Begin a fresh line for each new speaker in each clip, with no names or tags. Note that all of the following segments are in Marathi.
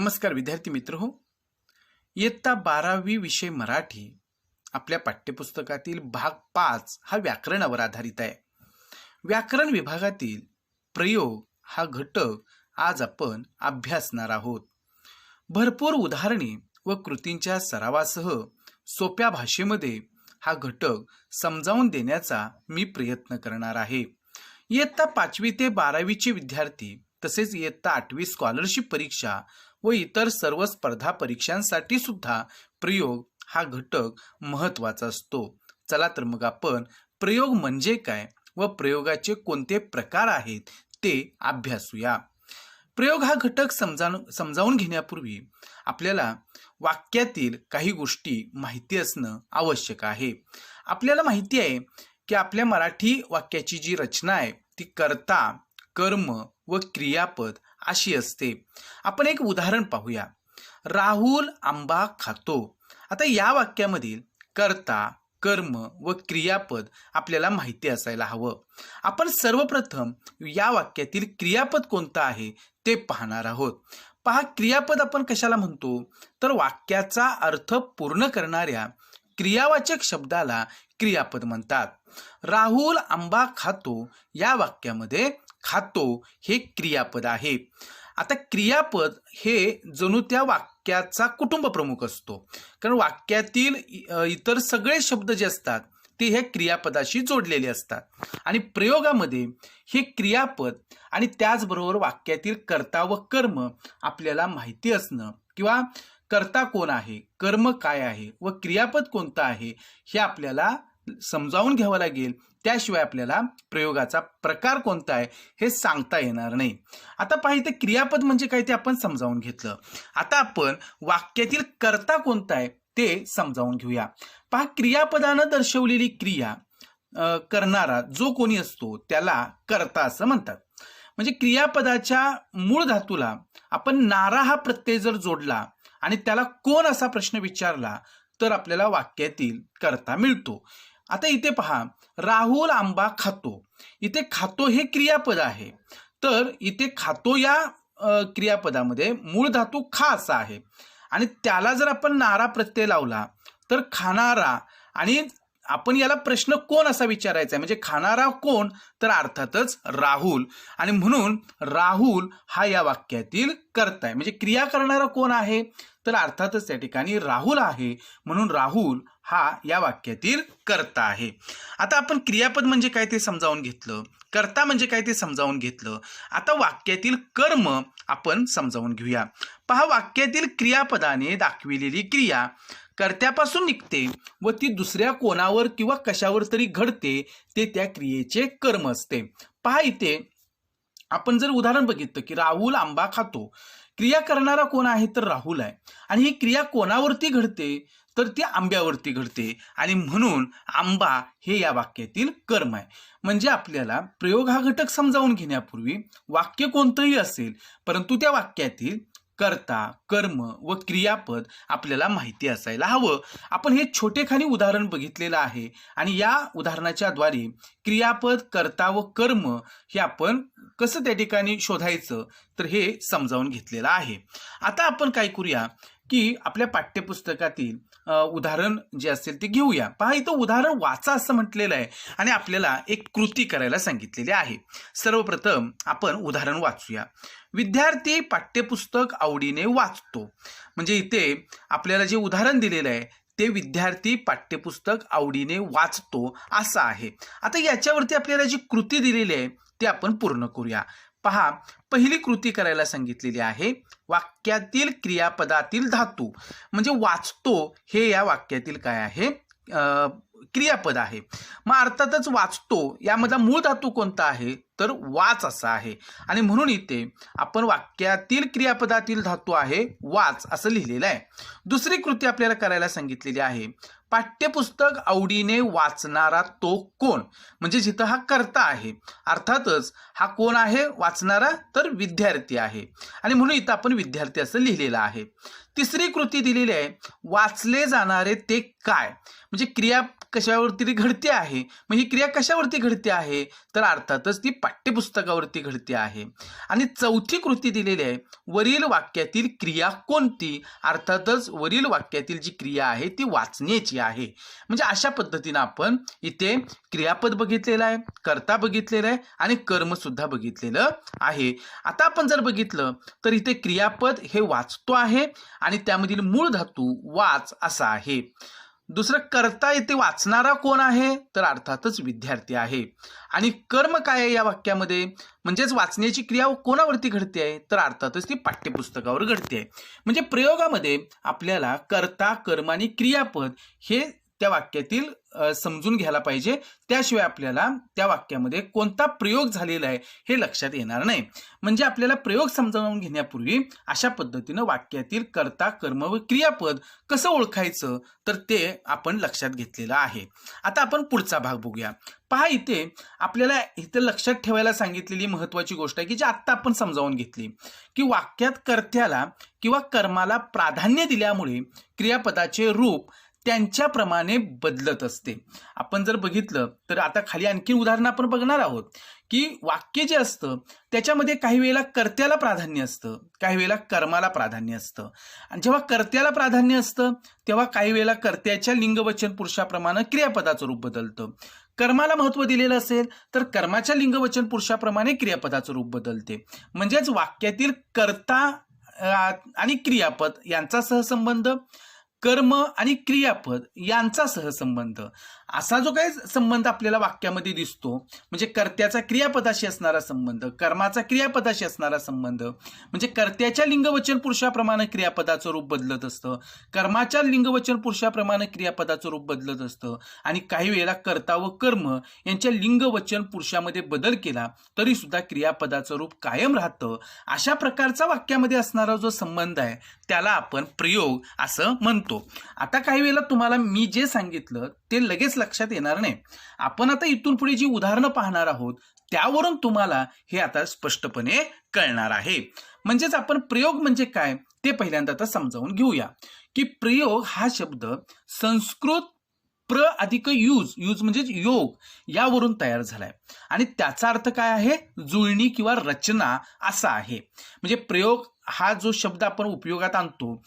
नमस्कार विद्यार्थी मित्र हो. इयत्ता 12वी विषय मराठी आपल्या पाठ्यपुस्तकातील भाग 5 हा व्याकरणावर आधारित आहे. व्याकरण विभागातील प्रयोग हा घटक आज आपण अभ्यासणार आहोत. भरपूर उदाहरणे व कृतींच्या सरावासह सोप्या भाषेमध्ये हा घटक समजावून देण्याचा मी प्रयत्न करणार आहे. इयत्ता 5वी ते 12वीचे विद्यार्थी तसेच इयत्ता 8वी स्कॉलरशिप परीक्षा व इतर सर्व स्पर्धा परीक्षांसाठी सुद्धा प्रयोग हा घटक महत्त्वाचा असतो. चला तर मग आपण प्रयोग म्हणजे काय व प्रयोगाचे कोणते प्रकार आहेत ते अभ्यासूया. प्रयोग हा घटक समजावून घेण्यापूर्वी आपल्याला वाक्यातील काही गोष्टी माहिती असणं आवश्यक आहे. आपल्याला माहिती आहे की आपल्या मराठी वाक्याची जी रचना आहे ती कर्ता, कर्म व क्रियापद अशी असते. आपण एक उदाहरण पाहूया. राहुल आंबा खातो. आता या वाक्यामधील कर्ता, कर्म व क्रियापद आपल्याला माहिती असायला हवं. आपण सर्वप्रथम या वाक्यातील क्रियापद कोणतं आहे ते पाहणार आहोत. पहा, क्रियापद आपण कशाला म्हणतो तर वाक्याचा अर्थ पूर्ण करणाऱ्या क्रियावाचक शब्दाला क्रियापद म्हणतात. राहुल आंबा खातो या वाक्यामध्ये खातो हे क्रियापद आहे. आता क्रियापद हे जणू त्या वाक्याचा कुटुंब प्रमुख असतो, कारण वाक्यातील इतर सगळे शब्द जे असतात ते ह्या क्रियापदाशी जोडलेले असतात. आणि प्रयोगामध्ये हे क्रियापद आणि त्याचबरोबर वाक्यातील कर्ता व कर्म आपल्याला माहिती असणं किंवा कर्ता कोण आहे, कर्म काय आहे व क्रियापद कोणतं आहे हे आपल्याला समजावून घ्यावं लागेल. त्याशिवाय आपल्याला प्रयोगाचा प्रकार कोणता आहे हे सांगता येणार नाही. आता पाहिजे क्रियापद म्हणजे काय ते आपण समजावून घेतलं. आता आपण वाक्यातील कर्ता कोणता आहे ते समजावून घेऊया. पहा, क्रियापदानं दर्शवलेली क्रिया करणारा जो कोणी असतो त्याला कर्ता असं म्हणतात. म्हणजे क्रियापदाच्या मूळ धातूला आपण नारा हा प्रत्यय जर जोडला आणि त्याला कोण असा प्रश्न विचारला तर आपल्याला वाक्यातील कर्ता मिळतो. आता इथे पहा, राहुल आंबा खातो. इथे खातो हे क्रियापद आहे, तर इथे खातो या क्रियापदामध्ये मूळ धातू खा असा आहे आणि त्याला जर आपण नारा प्रत्यय लावला तर खाणारा, आणि आपण याला प्रश्न कोण असा विचारायचा आहे म्हणजे खाणारा कोण तर अर्थातच राहुल, आणि म्हणून राहुल हा या वाक्यातील कर्ता आहे. म्हणजे क्रिया करणारा कोण आहे तर अर्थातच त्या ठिकाणी राहुल आहे, म्हणून राहुल हा या वाक्यातील कर्ता आहे. आता आपण क्रियापद म्हणजे काय ते समजावून घेतलं, कर्ता म्हणजे काय ते समजावून घेतलं. आता वाक्यातील कर्म आपण समजावून घेऊया. पहा, वाक्यातील क्रियापदाने दाखविलेली क्रिया कर्त्यापासून निघते व ती दुसऱ्या कोणावर किंवा कशावर तरी घडते ते त्या क्रियेचे कर्म असते. पहा, इथे आपण जर उदाहरण बघितलं की राहुल आंबा खातो, क्रिया करणारा कोण आहे तर राहुल आहे, आणि ही क्रिया कोणावरती घडते तर ती आंब्यावरती घडते, आणि म्हणून आंबा हे या वाक्यातील कर्म आहे. म्हणजे आपल्याला प्रयोग हा घटक समजावून घेण्यापूर्वी वाक्य कोणतंही असेल परंतु त्या वाक्यातील कर्ता, कर्म व क्रियापद आपल्याला माहिती असायला हवं. आपण हे छोटेखानी उदाहरण बघितलेलं आहे आणि या उदाहरणाच्या द्वारे क्रियापद, कर्ता व कर्म हे आपण कसं त्या ठिकाणी शोधायचं तर हे समजावून घेतलेलं आहे. आता आपण काय करूया की आपल्या पाठ्यपुस्तकातील उदाहरण जे असेल ते घेऊया. पहा, इथं उदाहरण वाचा असं म्हटलेलं आहे आणि आपल्याला एक कृती करायला सांगितलेली आहे. सर्वप्रथम आपण उदाहरण वाचूया. विद्यार्थी पाठ्यपुस्तक आवडीने वाचतो. म्हणजे इथे आपल्याला जे उदाहरण दिलेलं आहे ते विद्यार्थी पाठ्यपुस्तक आवडीने वाचतो असं आहे. आता याच्यावरती आपल्याला जी कृती दिलेली आहे ती आपण पूर्ण करूया. पहा, पहिली कृती करायला सांगितलेली आहे वाक्यातील क्रियापदातील धातू. म्हणजे वाचतो हे या वाक्यातील काय आहे क्रियापद आहे. मग अर्थातच वाचतो यामधला मूळ धातू कोणता आहे तर वाच असा आहे, आणि म्हणून इथे आपण वाक्यातील क्रियापदातील धातू आहे वाच असं लिहिलेलं आहे. दुसरी कृती आपल्याला करायला सांगितलेली आहे पाठ्यपुस्तक आवडीने वाचणारा तो कोण. म्हणजे जिथं हा कर्ता आहे, अर्थातच हा कोण आहे वाचणारा तर विद्यार्थी आहे, आणि म्हणून इथं आपण विद्यार्थी असं लिहिलेलं आहे. तिसरी कृती दिलेली आहे वाचले जाणारे ते काय. म्हणजे कशावरती घडते आहे, मग ही क्रिया कशावरती घडते आहे, तर अर्थातच ती पाठ्यपुस्तकावरती घडते आहे. आणि चौथी कृती दिलेली आहे, वरील वाक्यातील क्रिया कोणती, अर्थातच वरील वाक्यातील जी क्रिया आहे ती वाचण्याची आहे. म्हणजे अशा पद्धतीनं आपण इथे क्रियापद बघितलेलं आहे, कर्ता बघितलेला आहे आणि कर्म सुद्धा बघितलेलं आहे. आता आपण जर बघितलं तर इथे क्रियापद हे वाचतो आहे आणि त्यामधील मूळ धातू वाच असा आहे. दुसरं कर्ता येथे वाचणारा कोण आहे, तर अर्थातच विद्यार्थी आहे. आणि कर्म काय आहे या वाक्यामध्ये, म्हणजेच वाचण्याची क्रिया कोणावरती घडते आहे, तर अर्थातच ती पाठ्यपुस्तकावर घडते आहे. म्हणजे प्रयोगामध्ये आपल्याला कर्ता, कर्म आणि क्रियापद हे त्या वाक्यातील समजून घ्यायला पाहिजे, त्याशिवाय आपल्याला त्या वाक्यामध्ये कोणता प्रयोग झालेला आहे हे लक्षात येणार नाही. म्हणजे आपल्याला प्रयोग समजावून घेण्यापूर्वी अशा पद्धतीनं वाक्यातील कर्ता, कर्म व क्रियापद कसं ओळखायचं तर ते आपण लक्षात घेतलेलं आहे. आता आपण पुढचा भाग बघूया. पहा, इथे आपल्याला इथे लक्षात ठेवायला सांगितलेली महत्वाची गोष्ट आहे की जी आत्ता आपण समजावून घेतली, की वाक्यात कर्त्याला किंवा कर्माला प्राधान्य दिल्यामुळे क्रियापदाचे रूप त्यांच्याप्रमाणे बदलत असते. आपण जर बघितलं तर आता खाली आणखी उदाहरण आपण बघणार आहोत की वाक्य जे असतं त्याच्यामध्ये काही वेळेला कर्त्याला प्राधान्य असतं, काही वेळेला कर्माला प्राधान्य असतं. आणि जेव्हा कर्त्याला प्राधान्य असतं तेव्हा काही वेळेला कर्त्याच्या लिंगवचन पुरुषाप्रमाणे क्रियापदाचं रूप बदलतं. कर्माला महत्व दिलेलं असेल तर कर्माच्या लिंगवचन पुरुषाप्रमाणे क्रियापदाचं रूप बदलते. म्हणजेच वाक्यातील कर्ता आणि क्रियापद यांचा सहसंबंध, कर्म आणि क्रियापद यांचा सहसंबंध, असा जो काही संबंध आपल्याला वाक्यामध्ये दिसतो, म्हणजे कर्त्याचा क्रियापदाशी असणारा संबंध, कर्माचा क्रियापदाशी असणारा संबंध, म्हणजे कर्त्याच्या लिंगवचन पुरुषाप्रमाणे क्रियापदाचं रूप बदलत असतं, कर्माच्या लिंगवचन पुरुषाप्रमाणे क्रियापदाचं रूप बदलत असतं. आणि काही वेळेला कर्ता व कर्म यांच्या लिंगवचन पुरुषामध्ये बदल केला तरी सुद्धा क्रियापदाचं रूप कायम राहतं. अशा प्रकारचा वाक्यामध्ये असणारा जो संबंध आहे त्याला आपण प्रयोग असं म्हणतो. आता काही वेळेला तुम्हाला मी जे सांगितलं ते लगेच लक्षात येणार नाही. आपण आता इथून पुढे जी उदाहरणं पाहणार आहोत त्यावरून तुम्हाला हे आता स्पष्टपणे कळणार आहे. म्हणजेच आपण प्रयोग म्हणजे काय ते पहिल्यांदा आता समजावून घेऊया. की प्रयोग हा शब्द संस्कृत प्र अधिक यूज, यूज म्हणजे योग, यावरून तयार झालाय आणि त्याचा अर्थ काय आहे, जुळणी किंवा रचना असा आहे. म्हणजे प्रयोग हा जो शब्द आपण उपयोगात आणतो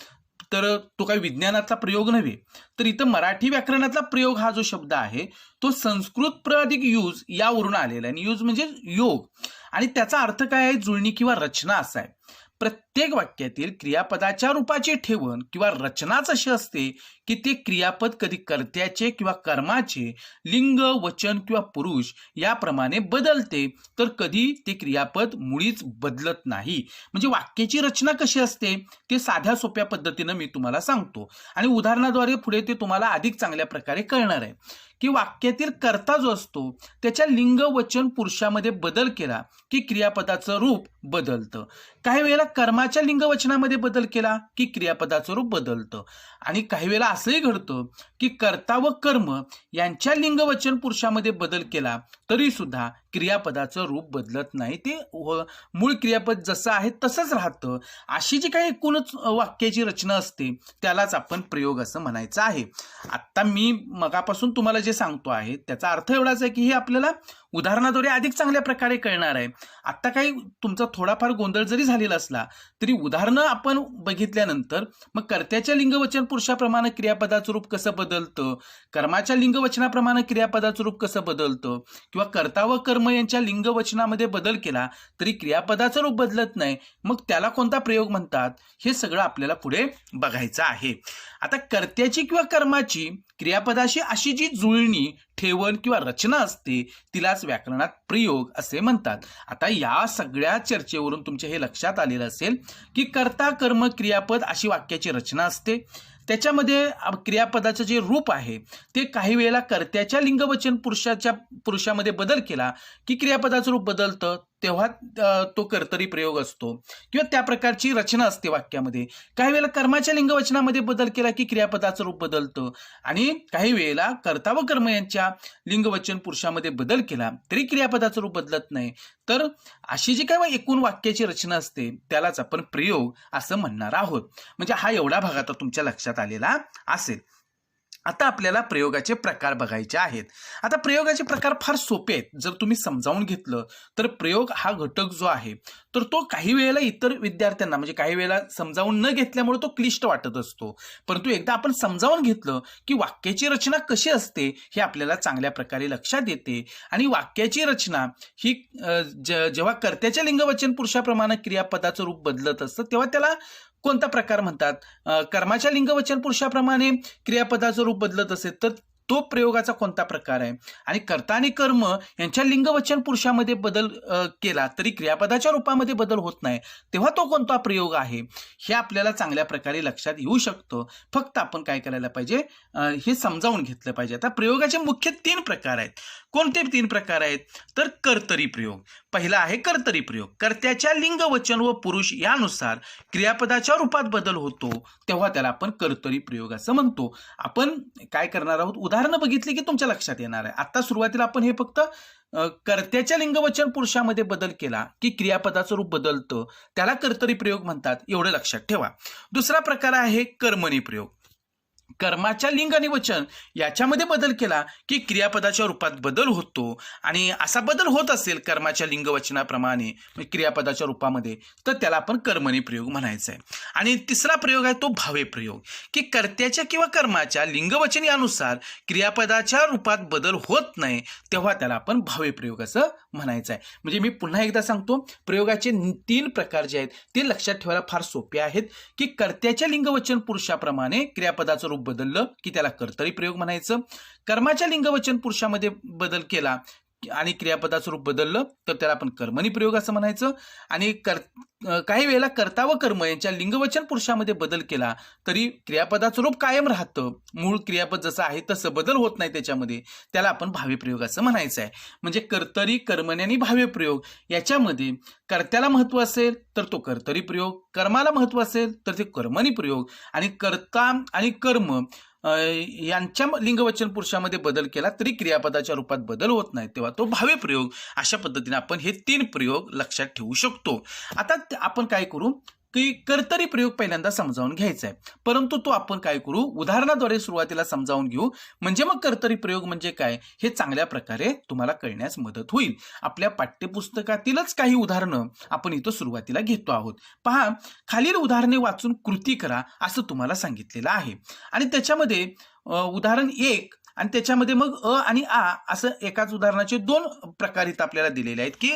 तर तो काही विज्ञानातला प्रयोग नव्हे, तर इथं मराठी व्याकरणातला प्रयोग हा जो शब्द आहे तो संस्कृत प्र अधिक यूज यावरून आलेला आहे. आणि यूज म्हणजे योग आणि त्याचा अर्थ काय आहे, जुळणी किंवा रचना असा आहे. प्रत्येक वाक्यातील क्रियापदाच्या रूपाची ठेवण किंवा रचनाच अशी असते की ते क्रियापद कधी कर्त्याचे किंवा कर्माचे लिंग, वचन किंवा पुरुष याप्रमाणे बदलते तर कधी ते क्रियापद मुळीच बदलत नाही. म्हणजे वाक्याची रचना कशी असते ते साध्या सोप्या पद्धतीनं मी तुम्हाला सांगतो आणि उदाहरणाद्वारे पुढे ते तुम्हाला अधिक चांगल्या प्रकारे कळणार आहे. की वाक्यातील कर्ता जो असतो त्याच्या लिंग, वचन, पुरुषामध्ये बदल केला की क्रियापदाचं रूप बदलतं. काही वेळेला कर्माच्या लिंग, वचनामध्ये बदल केला की क्रियापदाचं रूप बदलतं. आणि काही वेळेला असंही घडतं की कर्ता व कर्म यांच्या लिंग, वचन, पुरुषामध्ये बदल केला तरी सुद्धा क्रियापदाचं रूप बदलत नाही, ते मूळ क्रियापद जसं आहे तसंच राहतं. अशी जी काही एकूणच वाक्याची रचना असते त्यालाच आपण प्रयोग असं म्हणायचं आहे. आता मी मगापासून तुम्हाला जे सांगतो आहे त्याचा अर्थ एवढाच आहे की हे आपल्याला उदाहरणाद्वारे अधिक चांगल्या प्रकारे कळणार आहे. आता काही तुमचा थोडाफार गोंधळ जरी झालेला असला तरी उदाहरणं आपण बघितल्यानंतर मग कर्त्याच्या लिंगवचन पुरुषाप्रमाणे क्रियापदाचं रूप कसं बदलतं, कर्माच्या लिंगवचनाप्रमाणे क्रियापदाचं रूप कसं बदलतं किंवा कर्ता व कर्म यांच्या लिंगवचनामध्ये बदल केला तरी क्रियापदाचं रूप बदलत नाही, मग त्याला कोणता प्रयोग म्हणतात हे सगळं आपल्याला पुढे बघायचं आहे. आता कर्त्याची किंवा कर्माची क्रियापदाशी अशी जी जुळणी, ठेवण किंवा रचना असते तिलाच व्याकरणात प्रयोग असे म्हणतात. आता या सगळ्या चर्चेवरून तुमच्या हे लक्षात आलेलं असेल की कर्ता, कर्म, क्रियापद अशी वाक्याची रचना असते. त्याच्यामध्ये क्रियापदाचं जे रूप आहे ते काही वेळेला कर्त्याच्या लिंगवचन पुरुषामध्ये बदल केला की क्रियापदाचं रूप बदलतं, तेव्हा तो कर्तरी प्रयोग असतो किंवा त्या प्रकारची रचना असते वाक्यामध्ये. काही वेळेला कर्माच्या लिंगवचनामध्ये बदल केला की क्रियापदाचं रूप बदलतं आणि काही वेळेला कर्ता व कर्म यांच्या लिंगवचन पुरुषामध्ये बदल केला तरी क्रियापदाचं रूप बदलत नाही. तर अशी जी काही एकूण वाक्याची रचना असते त्यालाच आपण प्रयोग असं म्हणणार आहोत. म्हणजे हा एवढा भाग आता तुमच्या लक्षात आलेला असेल. आता आपल्याला प्रयोगाचे प्रकार बघायचे आहेत. आता प्रयोगाचे प्रकार फार सोपे आहेत. जर तुम्ही समजावून घेतलं तर प्रयोग हा घटक जो आहे तर तो काही वेळेला इतर विद्यार्थ्यांना म्हणजे काही वेळेला समजावून न घेतल्यामुळे तो क्लिष्ट वाटत असतो. परंतु एकदा आपण समजावून घेतलं की वाक्याची रचना कशी असते हे आपल्याला चांगल्या प्रकारे लक्षात येते. आणि वाक्याची रचना ही जेव्हा कर्त्याच्या लिंगवचन पुरुषाप्रमाणे क्रियापदाचं रूप बदलत असतं तेव्हा त्याला कोणता प्रकार म्हणतात? कर्माच्या लिंगवचन पुरुषाप्रमाणे क्रियापदाचं रूप बदलत असेल तर तो प्रयोगाचा कोणता प्रकार आहे? आणि कर्ता आणि कर्म यांच्या लिंगवचन पुरुषामध्ये बदल केला तरी क्रियापदाच्या रूपामध्ये बदल होत नाही, तेव्हा तो कोणता प्रयोग आहे हे आपल्याला चांगल्या प्रकारे लक्षात येऊ शकतं. फक्त आपण काय करायला पाहिजे, हे समजावून घेतलं पाहिजे. आता प्रयोगाचे मुख्य 3 प्रकार आहेत. कोणते 3 प्रकार आहेत? तर कर्तरी प्रयोग. पहिला आहे कर्तरी प्रयोग. कर्त्याच्या लिंग वचन व पुरुष यानुसार क्रियापदाच्या रूपात बदल होतो तेव्हा त्याला आपण कर्तरी प्रयोग असं म्हणतो. आपण काय करणार आहोत, उदाहरणं बघितली की तुमच्या लक्षात येणार आहे. आता सुरुवातीला आपण हे फक्त कर्त्याच्या लिंगवचन पुरुषामध्ये बदल केला की क्रियापदाचं रूप बदलतं, त्याला कर्तरी प्रयोग म्हणतात, एवढं लक्षात ठेवा. दुसरा प्रकार आहे कर्मणी प्रयोग. कर्माच्या लिंग आणि वचन याच्यामध्ये बदल केला की क्रियापदाच्या रूपात बदल होतो. आणि असा बदल होत असेल कर्माच्या लिंग वचनाप्रमाणे क्रियापदाच्या रूपामध्ये तर त्याला आपण कर्मणी प्रयोग म्हणायचं आहे. आणि तिसरा प्रयोग आहे तो भावे प्रयोग, की कर्त्याच्या किंवा कर्माच्या लिंगवचन यानुसार क्रियापदाच्या रूपात बदल होत नाही तेव्हा त्याला आपण भावे प्रयोग असं म्हणायचं आहे. म्हणजे मी पुन्हा एकदा सांगतो, प्रयोगाचे 3 प्रकार जे आहेत ते लक्षात ठेवायला फार सोपे आहेत. की कर्त्याच्या लिंगवचन पुरुषाप्रमाणे क्रियापदाचं रूप बदललं की त्याला कर्तरी प्रयोग म्हणायचं. कर्माच्या लिंगवचन पुरुषामध्ये बदल केला आणि क्रियापदाचं रूप बदललं तर त्याला आपण कर्मणी प्रयोग असं म्हणायचं. आणि काही वेळेला कर्ता व कर्म यांच्या लिंगवचन पुरुषामध्ये बदल केला तरी क्रियापदाचं रूप कायम राहतं, मूळ क्रियापद जसं आहे तसं बदल होत नाही त्याच्यामध्ये, त्याला आपण भावी प्रयोग असं म्हणायचं आहे. म्हणजे कर्तरी, कर्मणी आणि भावे प्रयोग याच्यामध्ये कर्त्याला महत्व असेल तर तो कर्तरी प्रयोग, कर्माला महत्व असेल तर ते कर्मणी प्रयोग, आणि कर्ता आणि कर्म यांच्या लिंगवचन पुरुषामध्ये बदल केला तरी क्रियापदाच्या रूपात बदल होत नाही तेव्हा तो भावे प्रयोग. अशा पद्धतीने आपण हे 3 प्रयोग लक्षात ठेवू शकतो. आता आपण काय करू की कर्तरी प्रयोग पहिल्यांदा समजावून घ्यायचा आहे, परंतु तो आपण काय करू, उदाहरणाद्वारे सुरुवातीला समजावून घेऊ. म्हणजे मग कर्तरी प्रयोग म्हणजे काय हे चांगल्या प्रकारे तुम्हाला कळण्यास मदत होईल. आपल्या पाठ्यपुस्तकातीलच काही उदाहरणं आपण इथं सुरुवातीला घेतो आहोत. पहा, खालील उदाहरणे वाचून कृती करा असं तुम्हाला सांगितलेलं आहे. आणि त्याच्यामध्ये उदाहरण 1 आणि त्याच्यामध्ये मग अ आणि आ असं एकाच उदाहरणाचे 2 प्रकार इथं आपल्याला दिलेले आहेत. की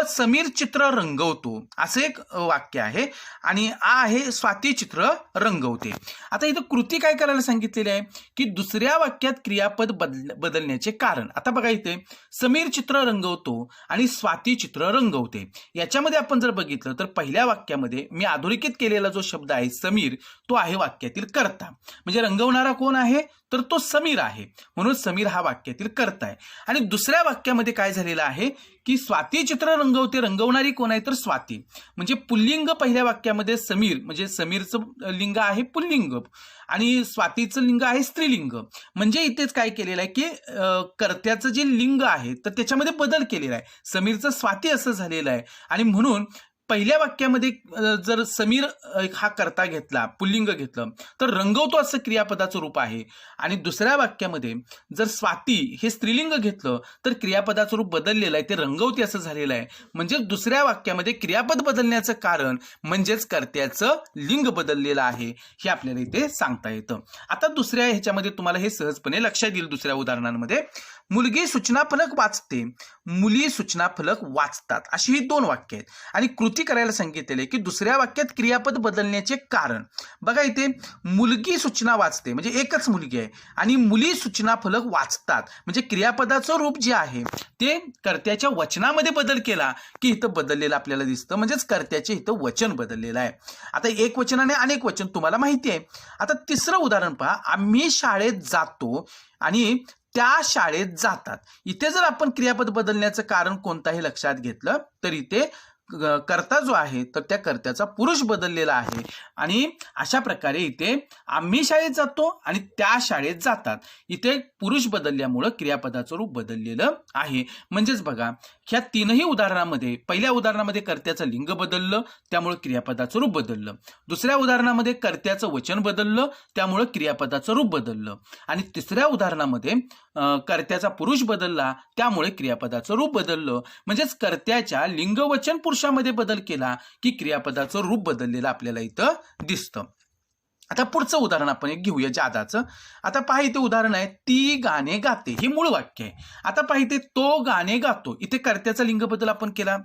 समीर चित्र रंगवतो असं एक वाक्य आहे आणि आ आहे स्वाती चित्र रंगवते. आता इथं कृती काय करायला सांगितलेली आहे की दुसऱ्या वाक्यात क्रियापद बदलण्याचे कारण. आता बघा इथे समीर चित्र रंगवतो आणि स्वाती चित्र रंगवते याच्यामध्ये आपण जर बघितलं तर पहिल्या वाक्यामध्ये मी अधोरेखित केलेला जो शब्द आहे समीर तो आहे वाक्यातील कर्ता. म्हणजे रंगवणारा कोण आहे तर तो समीर आहे, म्हणून समीर हा वाक्यातील कर्ता आहे. आणि दुसऱ्या वाक्यामध्ये काय झालेलं आहे की स्वाती चित्र रंगवते, रंगवणारी कोण आहे तर स्वाती. म्हणजे पुल्लिंग पहिल्या वाक्यामध्ये समीर, म्हणजे समीरचं लिंग आहे पुल्लिंग आणि स्वातीचं लिंग आहे स्त्रीलिंग. म्हणजे इथेच काय केलेलं आहे की कर्त्याचं जे लिंग आहे तर त्याच्यामध्ये बदल केलेला आहे, समीरचं स्वाती असं झालेलं आहे. आणि म्हणून पहिल्या वाक्यामध्ये जर समीर हा कर्ता घेतला, पुल्लिंग घेतलं तर रंगवतो असं क्रियापदाचं रूप आहे. आणि दुसऱ्या वाक्यामध्ये जर स्वाती हे स्त्रीलिंग घेतलं तर क्रियापदाचं रूप बदललेलं आहे, ते रंगवते असं झालेलं आहे. म्हणजे दुसऱ्या वाक्यामध्ये क्रियापद बदलण्याचं कारण म्हणजेच कर्त्याचं लिंग बदललेलं आहे हे आपल्याला इथे सांगता येतं. आता दुसऱ्या ह्याच्यामध्ये तुम्हाला हे सहजपणे लक्षात येईल. दुसऱ्या उदाहरणांमध्ये मुलगी सूचना फलक वाचते, मुली सूचना फलक वाचतात अशी ही 2 वाक्य आहेत. आणि कृती करायला सांगितलेले की दुसऱ्या वाक्यात क्रियापद बदलण्याचे कारण. बघा इथे मुलगी सूचना वाचते म्हणजे एकच मुलगी आहे आणि मुली सूचना फलक वाचतात म्हणजे क्रियापदाचं रूप जे आहे ते कर्त्याच्या वचनामध्ये बदल केला की इथं बदललेलं आपल्याला दिसतं, म्हणजेच कर्त्याचे इथं वचन बदललेलं आहे. आता एक वचन आणि अनेक वचन तुम्हाला माहिती आहे. आता तिसरं उदाहरण पहा, आम्ही शाळेत जातो आणि त्या शाळेत जातात. इथे जर आपण क्रियापद बदलण्याचं कारण कोणताही लक्षात घेतलं तर इथे कर्ता जो आहे तर त्या कर्त्याचा पुरुष बदललेला आहे आणि अशा प्रकारे इथे आम्ही शाळेत जातो आणि त्या शाळेत जातात, इथे पुरुष बदलल्यामुळं क्रियापदाचं रूप बदललेलं आहे. म्हणजेच बघा ह्या तीनही उदाहरणामध्ये, पहिल्या उदाहरणामध्ये कर्त्याचं लिंग बदललं त्यामुळे क्रियापदाचं रूप बदललं, दुसऱ्या उदाहरणामध्ये कर्त्याचं वचन बदललं त्यामुळे क्रियापदाचं रूप बदललं आणि तिसऱ्या उदाहरणामध्ये कर्त्याचा पुरुष बदलला त्यामुळे क्रियापदाचं रूप बदललं. म्हणजेच कर्त्याच्या लिंग वचन पुरुषामध्ये बदल केला की क्रियापदाचं रूप बदललेलं आपल्याला इथं दिसतं. आता पुढचं उदाहरण आपण एक घेऊया जादाचं. आता पहा इथे उदाहरण आहे, ती गाणे गाते, हे मूळ वाक्य आहे. आता पहा इथे तो गाणे गातो, इथे कर्त्याचा लिंग बदल आपण केला.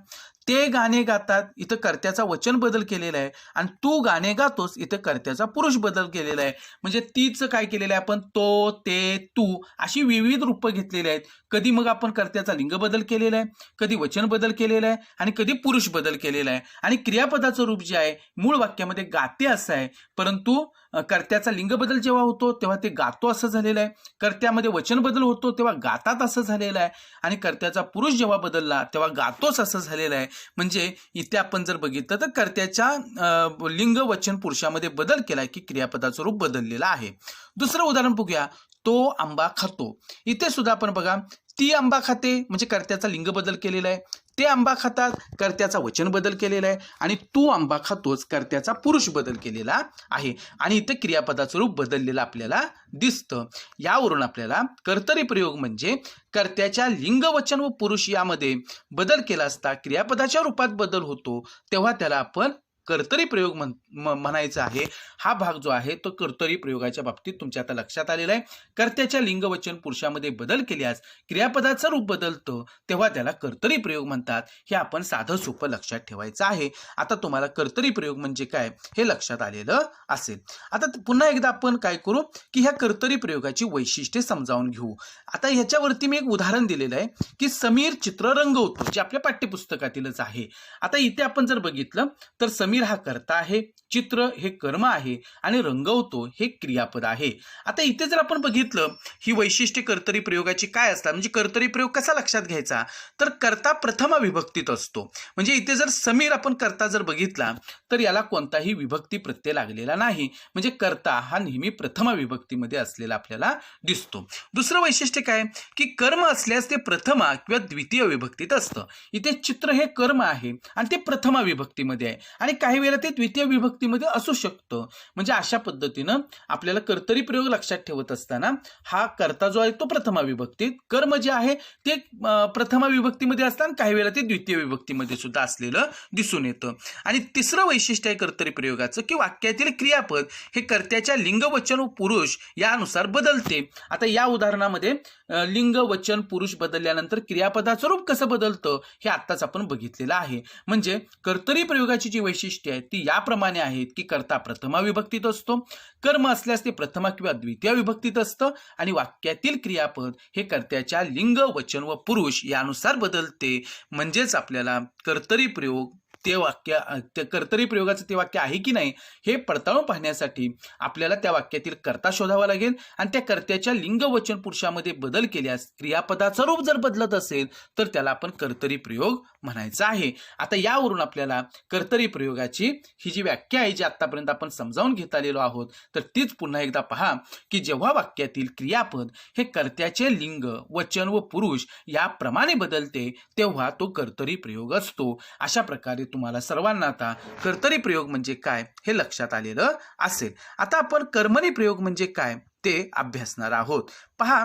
ते गाणे गातात, इथं कर्त्याचा वचन बदल केलेला आहे आणि तू गाणे गातोस, इथं कर्त्याचा पुरुष बदल केलेला आहे. म्हणजे तीचं काय केलेलं आहे आपण, तो, ते, तू अशी विविध रूपं घेतलेली आहेत. कधी मग आपण कर्त्याचा लिंग बदल केलेला आहे, कधी वचन बदल केलेला आहे आणि कधी पुरुष बदल केलेला आहे. आणि क्रियापदाचं रूप जे आहे मूळ वाक्यामध्ये गाते असं आहे, परंतु कर्त्याचा लिंग बदल जेव्हा होतो तेव्हा ते गातो असं झालेलं आहे, कर्त्यामध्ये वचन बदल होतो तेव्हा गातात असं झालेलं आहे आणि कर्त्याचा पुरुष जेव्हा बदलला तेव्हा गातोच असं झालेलं आहे. म्हणजे इथे आपण जर बघितलं तर कर्त्याच्या लिंग वचन पुरुषामध्ये बदल केलाय की क्रियापदाचं रूप बदललेलं आहे. दुसरं उदाहरण बघूया, तो आंबा खातो. इथे सुद्धा आपण बघा, ती आंबा खाते म्हणजे कर्त्याचा लिंग बदल केलेला आहे, ते आंबा खातात कर्त्याचा वचन बदल केलेला आहे आणि तू आंबा खातोस कर्त्याचा पुरुष बदल केलेला आहे आणि इथे क्रियापदाचं रूप बदललेलं आपल्याला दिसतं. यावरून आपल्याला कर्तरी प्रयोग म्हणजे कर्त्याच्या लिंग वचन व पुरुष यामध्ये बदल केला असता क्रियापदाच्या रूपात बदल होतो तेव्हा त्याला आपण कर्तरी प्रयोग म्हणायचा आहे. हा भाग जो आहे तो कर्तरी प्रयोगाच्या बाबतीत तुमच्या आता लक्षात आलेला आहे. कर्त्याच्या लिंग वचन पुरुषामध्ये बदल केल्यास क्रियापदाचं रूप बदलतं तेव्हा त्याला कर्तरी प्रयोग म्हणतात. हे आपण साधं सोपं लक्षात ठेवायचं आहे. आता तुम्हाला कर्तरी प्रयोग म्हणजे काय हे लक्षात आलेलं असेल. आता पुन्हा एकदा आपण काय करू की ह्या कर्तरी प्रयोगाची वैशिष्ट्ये समजावून घेऊ. आता ह्याच्यावरती मी एक उदाहरण दिलेलं आहे की समीर चित्र रंगवतो, जे आपल्या पाठ्यपुस्तकातीलच आहे. आता इथे आपण जर बघितलं तर समीर हा कर्ता आहे, चित्र हे कर्म आहे आणि रंगवतो हे क्रियापद आहे. आता इथे जर आपण बघितलं ही वैशिष्ट्ये कर्तरी प्रयोगाची काय असतात, म्हणजे कर्तरी प्रयोग कसा लक्षात घ्यायचा, तर कर्ता प्रथमा विभक्तीत असतो. म्हणजे इथे जर समीर आपण कर्ता जर बघितला तर याला कोणताही विभक्ती प्रत्यय लागलेला नाही, म्हणजे कर्ता हा नेहमी प्रथमा विभक्तीमध्ये असलेला आपल्याला दिसतो. दुसरं वैशिष्ट्य काय की कर्म असल्यास ते प्रथमा किंवा द्वितीय विभक्तीत असतं. इथे चित्र हे कर्म आहे आणि ते प्रथमा विभक्तीमध्ये आहे आणि काही वेळेला ते द्वितीय विभक्तीमध्ये असू शकतं. म्हणजे अशा पद्धतीनं आपल्याला कर्तरी प्रयोग लक्षात ठेवत असताना हा कर्ता जो आहे तो प्रथमा विभक्तीत, कर्म जे आहे ते प्रथमा विभक्तीमध्ये असताना काही वेळेला ते द्वितीय विभक्तीमध्ये सुद्धा असलेलं दिसून येतं. आणि तिसरं वैशिष्ट्य आहे कर्तरी प्रयोगाचं की वाक्यातील क्रियापद हे कर्त्याच्या लिंग वचन व पुरुष यानुसार बदलते. आता या उदाहरणामध्ये लिंग वचन पुरुष बदलल्यानंतर क्रियापदाचं रूप कसं बदलतं हे आत्ताच आपण बघितलेलं आहे. म्हणजे कर्तरी प्रयोगाची जी वैशिष्ट्ये आहेत ती याप्रमाणे आहेत की कर्ता प्रथमा विभक्तीत असतो, कर्म असल्यास ते प्रथमा किंवा द्वितीय विभक्तीत असतं आणि वाक्यातील क्रियापद हे कर्त्याच्या लिंग वचन व पुरुष यानुसार बदलते. म्हणजेच आपल्याला कर्तरी प्रयोग ते वाक्य, त्या कर्तरी प्रयोगाचं ते वाक्य आहे की नाही हे पडताळून पाहण्यासाठी आपल्याला त्या वाक्यातील कर्ता शोधावा लागेल आणि त्या कर्त्याच्या लिंग वचन पुरुषामध्ये बदल केल्यास क्रियापदाचं रूप जर बदलत असेल तर त्याला आपण कर्तरी प्रयोग म्हणायचा आहे. आता यावरून आपल्याला कर्तरी प्रयोगाची ही जी व्याख्या आहे जी आतापर्यंत आपण समजावून घेत आलेलो आहोत तर तीच पुन्हा एकदा पहा की जेव्हा वाक्यातील क्रियापद हे कर्त्याचे लिंग वचन व पुरुष याप्रमाणे बदलते तेव्हा तो कर्तरी प्रयोग असतो. अशा प्रकारे तुम्हाला सर्वांना आता कर्तरी प्रयोग म्हणजे काय हे लक्षात आलेलं असेल. आता आपण कर्मणी प्रयोग म्हणजे काय ते अभ्यासणार आहोत. पहा,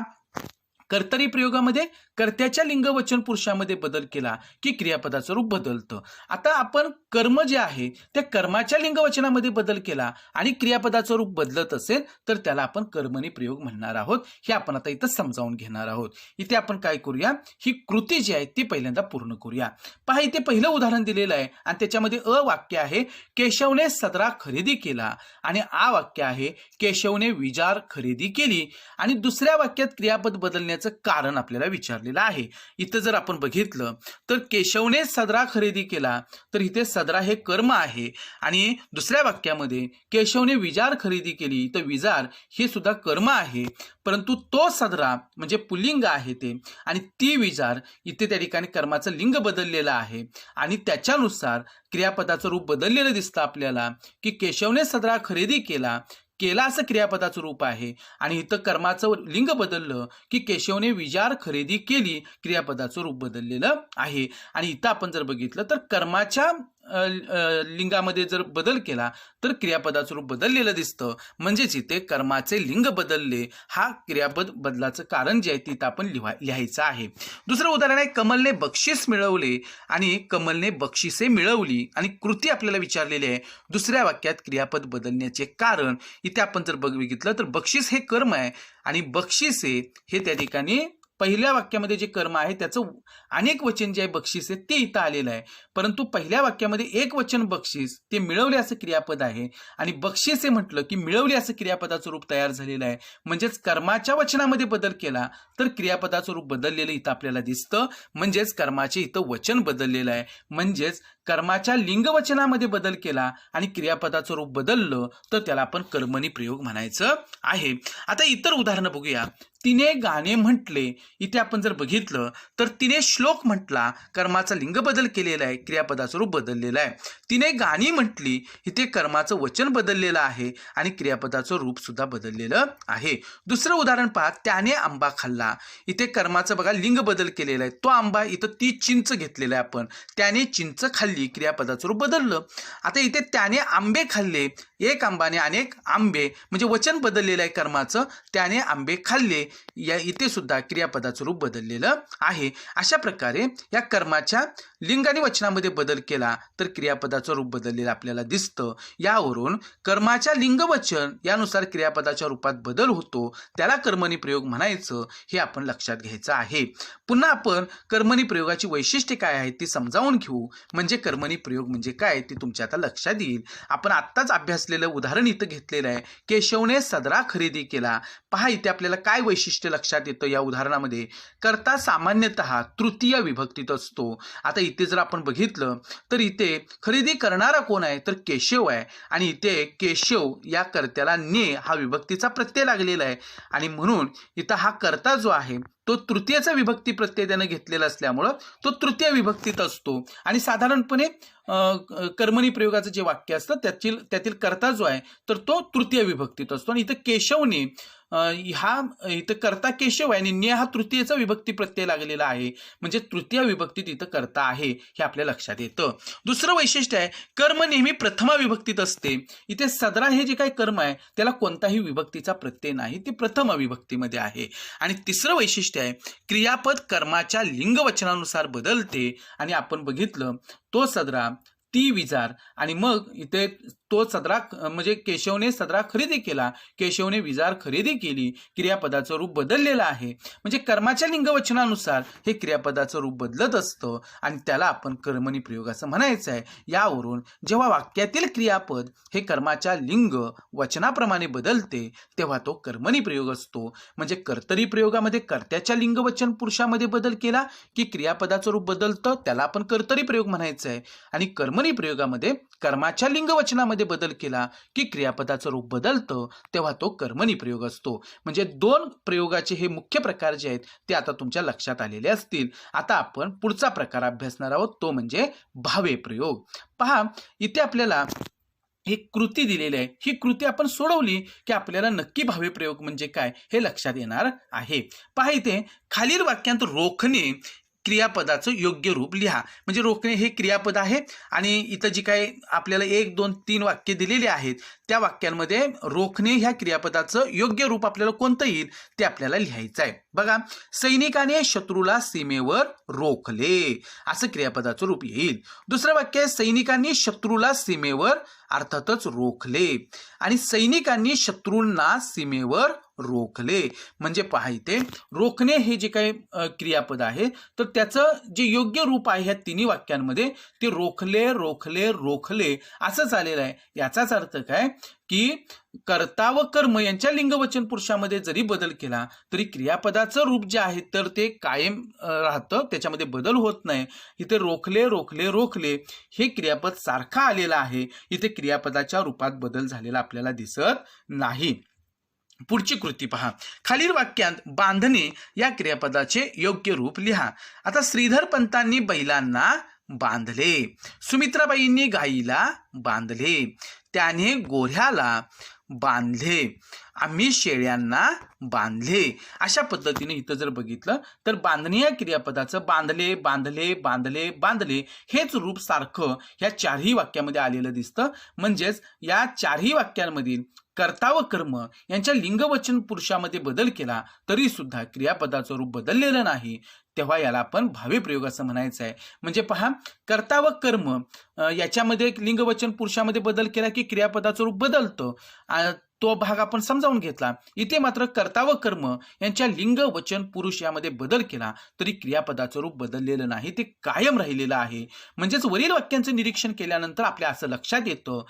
कर्तरी प्रयोगामध्ये कर्त्याच्या लिंग वचन पुरुषामध्ये बदल केला की क्रियापदाचं रूप बदलतं. आता आपण कर्म जे आहे त्या कर्माच्या लिंग वचनामध्ये बदल केला आणि क्रियापदाचं रूप बदलत असेल तर त्याला आपण कर्मणी प्रयोग म्हणणार आहोत. हे आपण आता इथं समजावून घेणार आहोत. इथे आपण काय करूया, ही कृती जी आहे ती पहिल्यांदा पूर्ण करूया. पहा, इथे पहिलं उदाहरण दिलेलं आहे आणि त्याच्यामध्ये अ वाक्य आहे केशवने सदरा खरेदी केला आणि आ वाक्य आहे केशवने विजार खरेदी केली आणि दुसऱ्या वाक्यात क्रियापद बदलण्याचं कारण आपल्याला विचारले विचारलेला आहे. इथं जर आपण बघितलं तर केशवने सदरा खरेदी केला, तर इथे सदरा हे कर्म आहे. आणि दुसऱ्या वाक्यामध्ये केशवने विजार खरेदी केली, तर विजार हे सुद्धा कर्म आहे. परंतु तो सदरा म्हणजे पुल्लिंग आहे ते, आणि ती विजार इथे त्या ठिकाणी कर्माचं लिंग बदललेलं आहे. आणि त्याच्यानुसार क्रियापदाचं रूप बदललेलं दिसतं आपल्याला, की केशवने सदरा खरेदी केला, केला असं क्रियापदाचं रूप आहे. आणि इथं कर्माचं लिंग बदललं की केशवने विजार खरेदी केली, क्रियापदाचं रूप बदललेलं आहे. आणि इथं आपण जर बघितलं तर कर्माच्या लिंगामध्ये जर बदल केला तर क्रियापदाचं रूप बदललेलं दिसतं. म्हणजेच इथे कर्माचे लिंग बदलले, हा क्रियापद बदलाचं कारण जे आहे तिथं आपण लिहायचं आहे. दुसरं उदाहरण आहे, कमलने बक्षीस मिळवले आणि कमलने बक्षिसे मिळवली. आणि कृती आपल्याला विचारलेली आहे. दुसऱ्या वाक्यात क्रियापद बदलण्याचे कारण इथे आपण जर बघितलं तर बक्षीस हे कर्म आहे आणि बक्षिसे हे त्या ठिकाणी पहिल्या वाक्यामध्ये जे कर्म आहे त्याचं अनेक वचन जे आहे बक्षीस आहे ते इथं आलेलं आहे. परंतु पहिल्या वाक्यामध्ये एक वचन बक्षीस ते मिळवले असं क्रियापद आहे, आणि बक्षिसे म्हटलं की मिळवले असं क्रियापदाचं रूप तयार झालेलं आहे. म्हणजेच कर्माच्या वचनामध्ये बदल केला तर क्रियापदाचं रूप बदललेलं इथं आपल्याला दिसतं. म्हणजेच कर्माचे इथं वचन बदललेलं आहे. म्हणजेच कर्माच्या लिंग वचनामध्ये बदल केला आणि क्रियापदाचं रूप बदललं तर त्याला आपण कर्मणी प्रयोग म्हणायचं आहे. आता इतर उदाहरणं बघूया. तिने गाणे म्हटले, इथे आपण जर बघितलं तर तिने श्लोक म्हटला, कर्माचा लिंग बदल केलेला आहे, क्रियापदाचं रूप बदललेलं आहे. तिने गाणी म्हटली, इथे कर्माचं वचन बदललेलं आहे आणि क्रियापदाचं रूप सुद्धा बदललेलं आहे. दुसरं उदाहरण पहा, त्याने आंबा खाल्ला, इथे कर्माचं बघा लिंग बदल केलेला आहे. तो आंबा, इथं ती चिंच घेतलेला आहे आपण, त्याने चिंच खाल्ली, क्रियापदाचं रूप बदललं. आता इथे त्याने आंबे खाल्ले, एक आंबाने अनेक आंबे, म्हणजे वचन बदललेलं आहे कर्माचं, त्याने आंबे खाल्ले, या इथे सुद्धा क्रियापदाचं रूप बदललेलं आहे. अशा प्रकारे या कर्माच्या लिंग आणि वचनामध्ये बदल केला तर क्रियापदाचं रूप बदललेलं आपल्याला दिसतं. यावरून कर्माच्या लिंग वचन यानुसार क्रियापदाच्या रूपात बदल होतो, त्याला कर्मणी प्रयोग म्हणायचं, हे आपण लक्षात घ्यायचं आहे. पुन्हा आपण कर्मणी प्रयोगाची वैशिष्ट्ये काय आहेत ती समजावून घेऊ. म्हणजे कर्मणी प्रयोग म्हणजे काय ते तुमच्या आता लक्षात येईल. आपण आत्ताच अभ्यासलेलं उदाहरण इथं घेतलेलं आहे. केशवने सदरा खरेदी केला. पहा इथे आपल्याला काय वैशिष्ट्य लक्षात येतं या उदाहरणामध्ये. कर्ता सामान्यतः तृतीय विभक्तीत असतो. आता इथे जर आपण बघितलं तर इथे खरेदी करणारा कोण आहे तर केशव आहे, आणि इथे केशव या कर्त्याला ने हा विभक्तीचा प्रत्यय लागलेला आहे, आणि म्हणून इथं हा कर्ता जो आहे तो तृतीयचा विभक्ती प्रत्यय त्यानं घेतलेला असल्यामुळं तो तृतीय विभक्तीत असतो. आणि साधारणपणे कर्मणी प्रयोगाचं जे वाक्य असतं त्यातील कर्ता जो आहे तर तो तृतीय विभक्तीत असतो. आणि इथं केशवने इथं कर्ता केशव आहे आणि ने हा तृतीयचा विभक्ती प्रत्यय लागलेला आहे, म्हणजे तृतीय विभक्तीत इथं कर्ता आहे हे आपल्या लक्षात येतं. दुसरं वैशिष्ट्य आहे, कर्म नेहमी प्रथमा विभक्तीत असते. इथे सदरा हे जे काही कर्म आहे त्याला कोणताही विभक्तीचा प्रत्यय नाही, ते प्रथम विभक्तीमध्ये आहे. आणि तिसरं वैशिष्ट्य आहे, क्रियापद कर्माच्या लिंग वचनानुसार बदलते. आणि आपण बघितलं तो सदरा, ती विजार, आणि मग इथे तो सदरा म्हणजे केशवने सदरा खरेदी केला, केशवने विजार खरेदी केली, क्रियापदाचं रूप बदललेलं आहे. म्हणजे कर्माच्या लिंग वचनानुसार हे क्रियापदाचं रूप बदलत असतं आणि त्याला आपण कर्मणी प्रयोग असं म्हणायचं आहे. यावरून जेव्हा वाक्यातील क्रियापद हे कर्माच्या लिंग वचनाप्रमाणे बदलते तेव्हा तो कर्मणी प्रयोग असतो. म्हणजे कर्तरी प्रयोगामध्ये कर्त्याच्या लिंग वचन पुरुषामध्ये बदल केला की क्रियापदाचं रूप बदलतं, त्याला आपण कर्तरी प्रयोग म्हणायचं आहे. आणि कर्मणी प्रयोगामध्ये कर्माच्या लिंग वचनामध्ये बदल केला की क्रियापदाचं रूप बदलतं तेव्हा तो कर्मणी प्रयोग असतो. म्हणजे दोन प्रयोगाचे हे मुख्य प्रकार जे आहेत ते आता तुमच्या लक्षात आलेले असतील. आता आपण पुढचा प्रकार अभ्यासणार आहोत, तो म्हणजे भावे प्रयोग. पहा इथे आपल्याला एक कृती दिलेली आहे, ही कृती आपण सोडवली की आपल्याला नक्की भावे प्रयोग म्हणजे काय हे लक्षात येणार आहे. पहा इथे खालील वाक्यांत रोखणे क्रियापदाचं योग्य रूप लिहा. म्हणजे रोखणे हे क्रियापद आहे आणि इथं जी काही आपल्याला 1, 2, 3 वाक्य दिलेली आहेत त्या वाक्यांमध्ये रोखणे ह्या क्रियापदाचं योग्य रूप आपल्याला कोणतं येईल ते आपल्याला लिहायचं आहे. बघा, सैनिकाने शत्रूला सीमेवर रोखले असं क्रियापदाचं रूप येईल. दुसरं वाक्य आहे, सैनिकांनी शत्रूला सीमेवर अर्थातच रोखले, आणि सैनिकांनी शत्रूंना सीमेवर रोखले. म्हणजे पहा इथे रोखणे हे जे काही क्रियापद आहे तर त्याचं जे योग्य रूप आहे ह्या तिन्ही वाक्यांमध्ये ते रोखले रोखले रोखले असंच आलेलं आहे. याचाच अर्थ काय की कर्ता व कर्म यांच्या लिंगवचन पुरुषामध्ये जरी बदल केला तरी क्रियापदाचं रूप जे आहे तर ते कायम राहतं, त्याच्यामध्ये बदल होत नाही. इथे रोखले रोखले रोखले हे क्रियापद सारखं आलेलं आहे. इथे क्रियापदाच्या रूपात बदल झालेला आपल्याला दिसत नाही. पुढची कृती पहा. खालील वाक्यात बांधणे या क्रियापदाचे योग्य रूप लिहा. आता श्रीधर पंतांनी बैलांना बांधले, सुमित्राबाईंनी गाईला बांधले, त्याने गोऱ्याला बांधले, आम्ही शेळ्यांना बांधले. अशा पद्धतीने इथं जर बघितलं तर बांधणे या क्रियापदाचं बांधले बांधले बांधले बांधले हेच रूप सारखं ह्या चारही वाक्यामध्ये आलेलं दिसतं. म्हणजेच या चारही वाक्यांमधील कर्ता व कर्म यांच्या लिंगवचन पुरुषामध्ये बदल केला तरी सुद्धा क्रियापदाचं रूप बदललेलं नाही, तेव्हा याला आपण भावी प्रयोग असं म्हणायचं आहे. म्हणजे पहा कर्ता व कर्म याच्यामध्ये लिंगवचन पुरुषामध्ये बदल केला की क्रियापदाचं रूप बदलतं, तो भाग आपण समजावून घेतला. इथे मात्र कर्ता व कर्म यांच्या लिंग वचन पुरुष यामध्ये बदल केला तरी क्रियापदाचं रूप बदललेलं नाही, ते कायम राहिलेलं आहे. म्हणजेच वरील वाक्यांचं निरीक्षण केल्यानंतर आपल्या असं लक्षात येतं